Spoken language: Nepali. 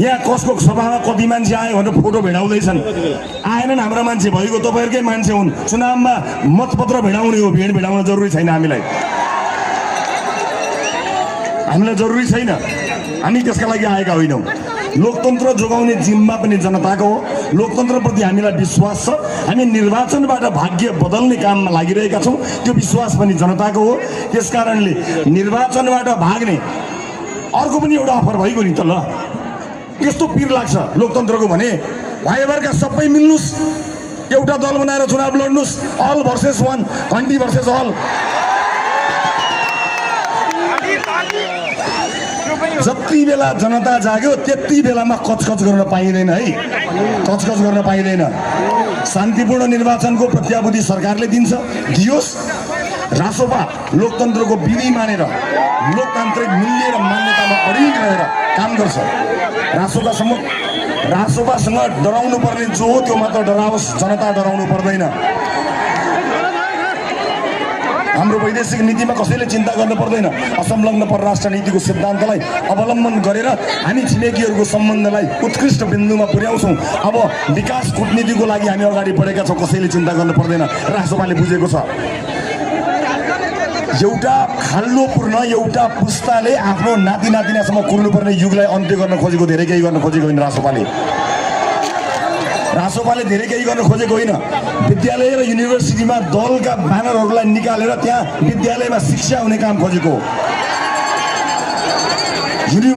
यहाँ कसको सभामा कति मान्छे आयो भनेर फोटो भिडाउँदैछन्। आएनन् हाम्रा मान्छे, भइगयो तपाईँहरूकै मान्छे हुन्। चुनावमा मतपत्र भिडाउने हो, भिड भिडाउन जरुरी छैन। हामीलाई जरुरी छैन, हामी त्यसका लागि आएका होइनौँ। लोकतन्त्र जोगाउने जिम्मा पनि जनताको हो। लोकतन्त्रप्रति हामीलाई विश्वास छ। हामी निर्वाचनबाट भाग्य बदल्ने काममा लागिरहेका छौँ। त्यो विश्वास पनि जनताको हो। त्यसकारणले निर्वाचनबाट भाग्ने अर्को पनि एउटा अफर भइगयो नि त। ल यस्तो पिर लाग्छ लोकतन्त्रको भने भाइभरका सबै मिल्नुस्, एउटा दल बनाएर चुनाव लड्नुस्, अल भर्सेस वान, घन्टी भर्सेस अल। जति बेला जनता जाग्यो त्यति बेलामा कचकच गर्न पाइँदैन है, कचकच गर्न पाइँदैन। शान्तिपूर्ण निर्वाचनको प्रत्याभूति सरकारले दिन्छ, दियोस्। रासोपा लोकतन्त्रको विधि मानेर लोकतान्त्रिक मूल्य र मान्यतामा अडिग रहेर काम गर्छ। रासोपासँग डराउनु पर्ने जो हो त्यो मात्र डराओस्, जनता डराउनु पर्दैन। हाम्रो वैदेशिक नीतिमा कसैले चिन्ता गर्नु पर्दैन। असंलग्न परराष्ट्र नीतिको सिद्धान्तलाई अवलम्बन गरेर हामी छिमेकीहरूको सम्बन्धलाई उत्कृष्ट बिन्दुमा पुर्याउँछौँ। अब विकास कूटनीतिको लागि हामी अगाडि बढेका छौँ, कसैले चिन्ता गर्नु पर्दैन। रासोपाले बुझेको छ एउटा खाल्लो पुर्न एउटा पुस्ताले आफ्नो नाति नातिनासम्म कुर्नुपर्ने युगलाई अन्त्य गर्न खोजेको, धेरै केही गर्न खोजेको होइन। रासोपाले धेरै केही गर्न खोजेको होइन। विद्यालय र युनिभर्सिटीमा दलका ब्यानरहरूलाई निकालेर त्यहाँ विद्यालयमा शिक्षा हुने काम खोजेको।